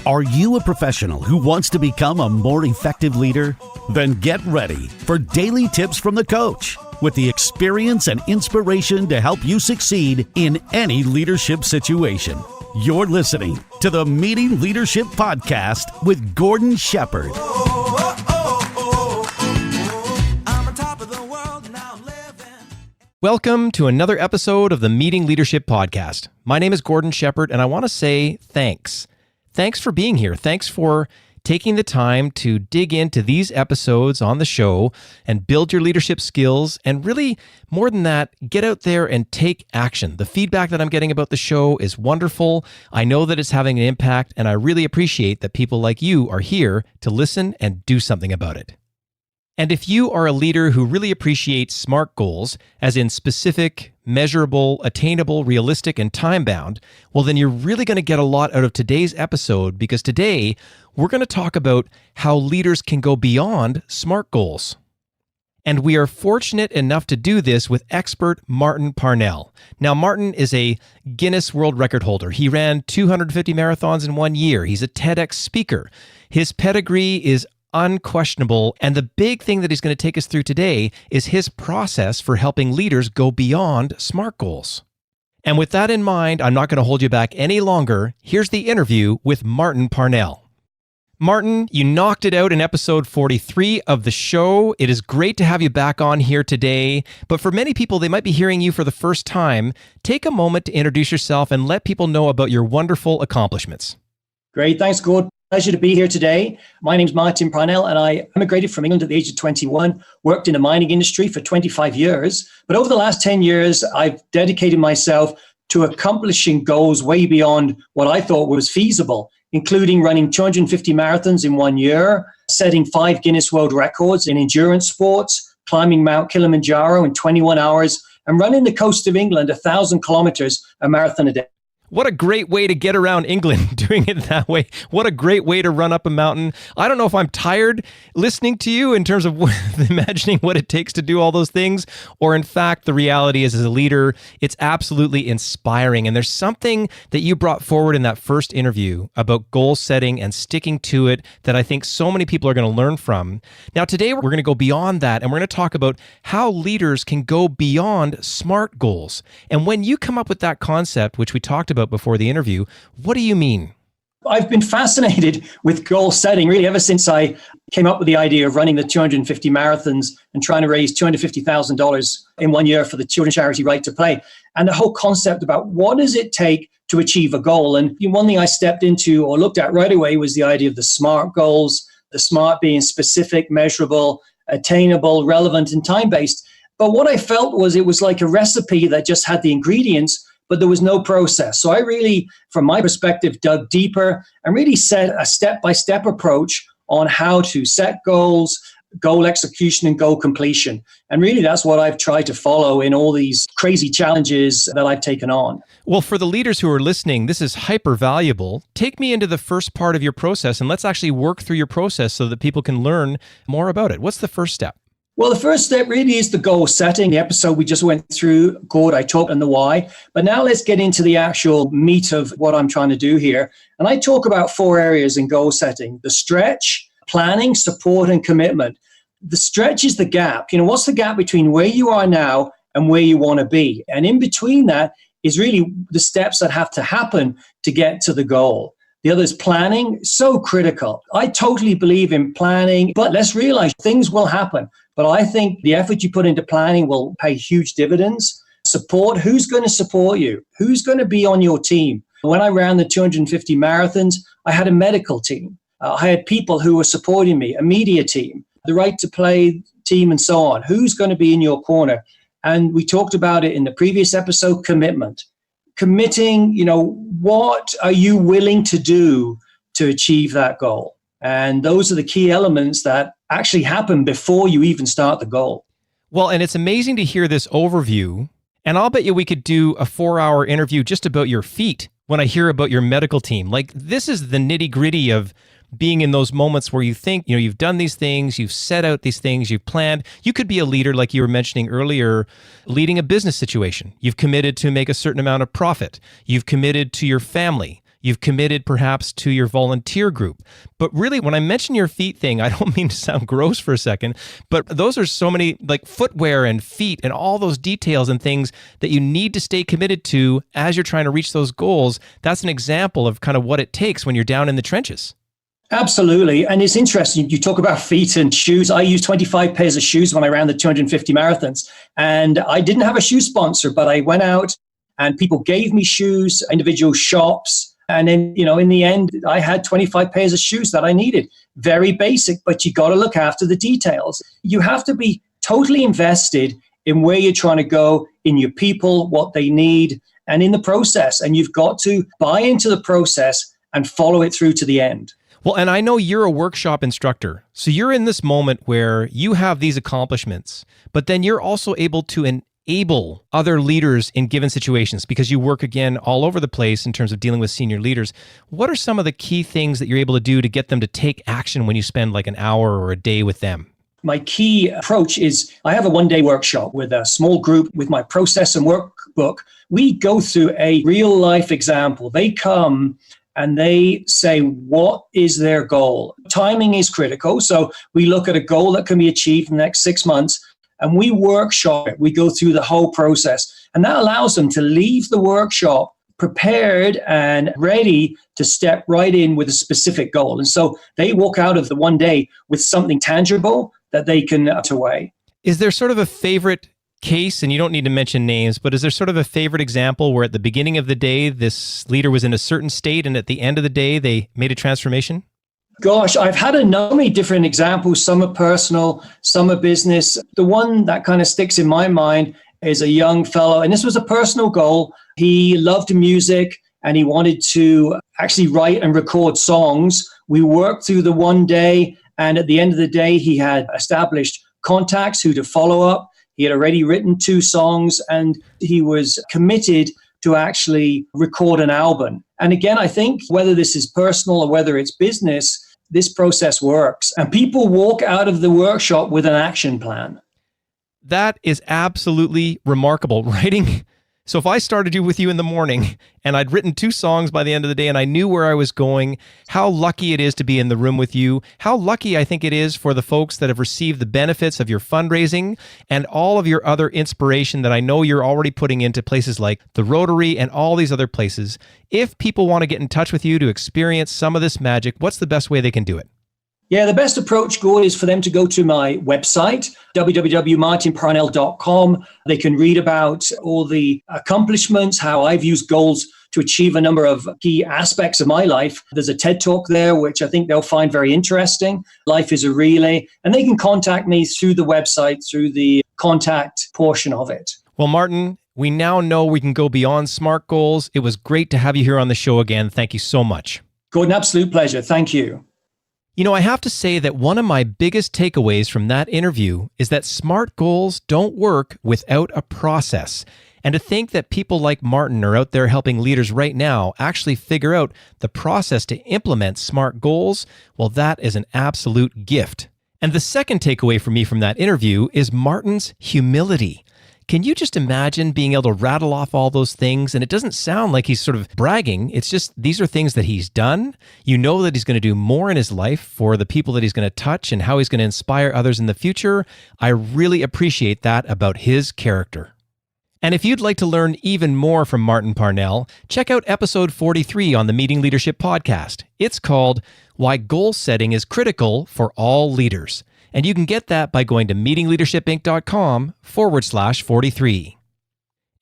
Are you a professional who wants to become a more effective leader? Then get ready for daily tips from the coach with the experience and inspiration to help you succeed in any leadership situation. You're listening to the Meeting Leadership Podcast with Gordon Shepherd. Welcome to another episode of the Meeting Leadership Podcast. My name is Gordon Shepherd, and I want to say thanks. Thanks for being here. Thanks for taking the time to dig into these episodes on the show and build your leadership skills. And really, more than that, get out there and take action. The feedback that I'm getting about the show is wonderful. I know that it's having an impact, and I really appreciate that people like you are here to listen and do something about it. And if you are a leader who really appreciates SMART goals, as in specific, measurable, attainable, realistic, and time-bound, well, then you're really going to get a lot out of today's episode, because today we're going to talk about how leaders can go beyond SMART goals. And we are fortunate enough to do this with expert Martin Parnell. Now, Martin is a Guinness World Record holder. He ran 250 marathons in 1 year. He's a TEDx speaker. His pedigree is unquestionable. And the big thing that he's going to take us through today is his process for helping leaders go beyond SMART goals. And with that in mind, I'm not going to hold you back any longer. Here's the interview with Martin Parnell. Martin, you knocked it out in episode 43 of the show. It is great to have you back on here today. But for many people, they might be hearing you for the first time. Take a moment to introduce yourself and let people know about your wonderful accomplishments. Great. Thanks, Gord. Pleasure to be here today. My name's Martin Parnell, and I immigrated from England at the age of 21, worked in the mining industry for 25 years. But over the last 10 years, I've dedicated myself to accomplishing goals way beyond what I thought was feasible, including running 250 marathons in 1 year, setting 5 Guinness World Records in endurance sports, climbing Mount Kilimanjaro in 21 hours, and running the coast of England 1,000 kilometers, a marathon a day. What a great way to get around England, doing it that way. What a great way to run up a mountain. I don't know if I'm tired listening to you in terms of imagining what it takes to do all those things, or in fact, the reality is as a leader, it's absolutely inspiring. And there's something that you brought forward in that first interview about goal setting and sticking to it that I think so many people are going to learn from. Now, today we're going to go beyond that, and we're going to talk about how leaders can go beyond SMART goals. And when you come up with that concept, which we talked about before the interview, what do you mean? I've been fascinated with goal setting really ever since I came up with the idea of running the 250 marathons and trying to raise $250,000 in 1 year for the children's charity Right to Play. And the whole concept about what does it take to achieve a goal? And one thing I stepped into or looked at right away was the idea of the SMART goals, the SMART being specific, measurable, attainable, relevant, and time-based. But what I felt was it was like a recipe that just had the ingredients, but there was no process. So I really, from my perspective, dug deeper and really set a step-by-step approach on how to set goals, goal execution, and goal completion. And really, that's what I've tried to follow in all these crazy challenges that I've taken on. Well, for the leaders who are listening, this is hyper valuable. Take me into the first part of your process, and let's actually work through your process so that people can learn more about it. What's the first step? Well, the first step really is the goal setting. The episode we just went through, Gord, I talked on the why. But now let's get into the actual meat of what I'm trying to do here. And I talk about 4 areas in goal setting: the stretch, planning, support, and commitment. The stretch is the gap. What's the gap between where you are now and where you want to be? And in between that is really the steps that have to happen to get to the goal. The other is planning, so critical. I totally believe in planning, but let's realize things will happen. But I think the effort you put into planning will pay huge dividends. Support, who's going to support you? Who's going to be on your team? When I ran the 250 marathons, I had a medical team. I had people who were supporting me, a media team, the Right to Play team, and so on. Who's going to be in your corner? And we talked about it in the previous episode, commitment. Committing, what are you willing to do to achieve that goal? And those are the key elements that actually happen before you even start the goal. Well, and it's amazing to hear this overview. And I'll bet you we could do a 4-hour interview just about your feet when I hear about your medical team. Like, this is the nitty-gritty of being in those moments where you think, you've done these things, you've set out these things, you've planned. You could be a leader, like you were mentioning earlier, leading a business situation. You've committed to make a certain amount of profit. You've committed to your family. You've committed perhaps to your volunteer group. But really, when I mention your feet thing, I don't mean to sound gross for a second, but those are so many like footwear and feet and all those details and things that you need to stay committed to as you're trying to reach those goals. That's an example of kind of what it takes when you're down in the trenches. Absolutely. And it's interesting. You talk about feet and shoes. I used 25 pairs of shoes when I ran the 250 marathons. And I didn't have a shoe sponsor, but I went out and people gave me shoes, individual shops. And then, in the end, I had 25 pairs of shoes that I needed. Very basic, but you got to look after the details. You have to be totally invested in where you're trying to go, in your people, what they need, and in the process. And you've got to buy into the process and follow it through to the end. Well, and I know you're a workshop instructor, so you're in this moment where you have these accomplishments, but then you're also able to enable other leaders in given situations because you work, again, all over the place in terms of dealing with senior leaders. What are some of the key things that you're able to do to get them to take action when you spend like an hour or a day with them? My key approach is I have a one-day workshop with a small group with my process and workbook. We go through a real-life example. They come and they say, what is their goal? Timing is critical. So we look at a goal that can be achieved in the next 6 months, and we workshop it. We go through the whole process. And that allows them to leave the workshop prepared and ready to step right in with a specific goal. And so they walk out of the one day with something tangible that they can put away. Is there sort of a favorite case, and you don't need to mention names, but is there sort of a favorite example where at the beginning of the day, this leader was in a certain state and at the end of the day, they made a transformation? Gosh, I've had a number of different examples. Some are personal, some are business. The one that kind of sticks in my mind is a young fellow, and this was a personal goal. He loved music and he wanted to actually write and record songs. We worked through the one day, and at the end of the day, he had established contacts who to follow up. He had already written 2 songs, and he was committed to actually record an album. And again, I think whether this is personal or whether it's business, this process works. And people walk out of the workshop with an action plan. That is absolutely remarkable. So if I started with you in the morning and I'd written 2 songs by the end of the day and I knew where I was going, how lucky it is to be in the room with you, how lucky I think it is for the folks that have received the benefits of your fundraising and all of your other inspiration that I know you're already putting into places like the Rotary and all these other places. If people want to get in touch with you to experience some of this magic, what's the best way they can do it? Yeah, the best approach, Gord, is for them to go to my website, www.martinparnell.com. They can read about all the accomplishments, how I've used goals to achieve a number of key aspects of my life. There's a TED Talk there, which I think they'll find very interesting. Life is a relay. And they can contact me through the website, through the contact portion of it. Well, Martin, we now know we can go beyond SMART goals. It was great to have you here on the show again. Thank you so much. Gord, an absolute pleasure. Thank you. I have to say that one of my biggest takeaways from that interview is that SMART goals don't work without a process. And to think that people like Martin are out there helping leaders right now actually figure out the process to implement SMART goals, well, that is an absolute gift. And the second takeaway for me from that interview is Martin's humility. Can you just imagine being able to rattle off all those things? And it doesn't sound like he's sort of bragging. It's just these are things that he's done. You know that he's going to do more in his life for the people that he's going to touch and how he's going to inspire others in the future. I really appreciate that about his character. And if you'd like to learn even more from Martin Parnell, check out episode 43 on the Meeting Leadership podcast. It's called Why Goal Setting is Critical for All Leaders. And you can get that by going to meetingleadershipinc.com/43.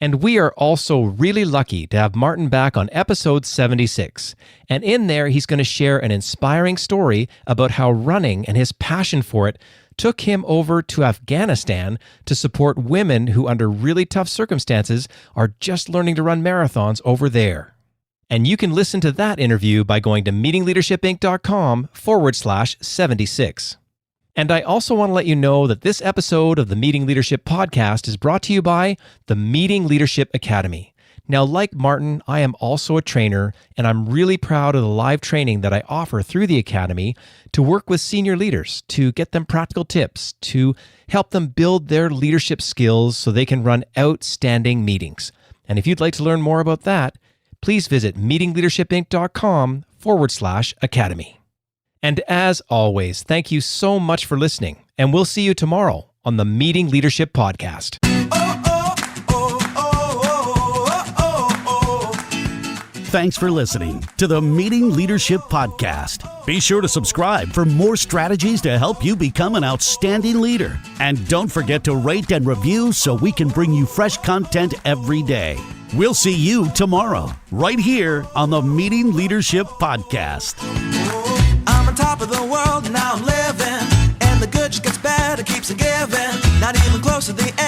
And we are also really lucky to have Martin back on episode 76. And in there, he's going to share an inspiring story about how running and his passion for it took him over to Afghanistan to support women who, under really tough circumstances, are just learning to run marathons over there. And you can listen to that interview by going to meetingleadershipinc.com/76. And I also want to let you know that this episode of the Meeting Leadership Podcast is brought to you by the Meeting Leadership Academy. Now, like Martin, I am also a trainer, and I'm really proud of the live training that I offer through the Academy to work with senior leaders, to get them practical tips, to help them build their leadership skills so they can run outstanding meetings. And if you'd like to learn more about that, please visit meetingleadershipinc.com/academy. And as always, thank you so much for listening, and we'll see you tomorrow on the Meeting Leadership Podcast. Thanks for listening to the Meeting Leadership Podcast. Be sure to subscribe for more strategies to help you become an outstanding leader. And don't forget to rate and review so we can bring you fresh content every day. We'll see you tomorrow, right here on the Meeting Leadership Podcast. I'm on top of the world, now I'm living, and the good just gets better, keeps on giving, not even close to the end.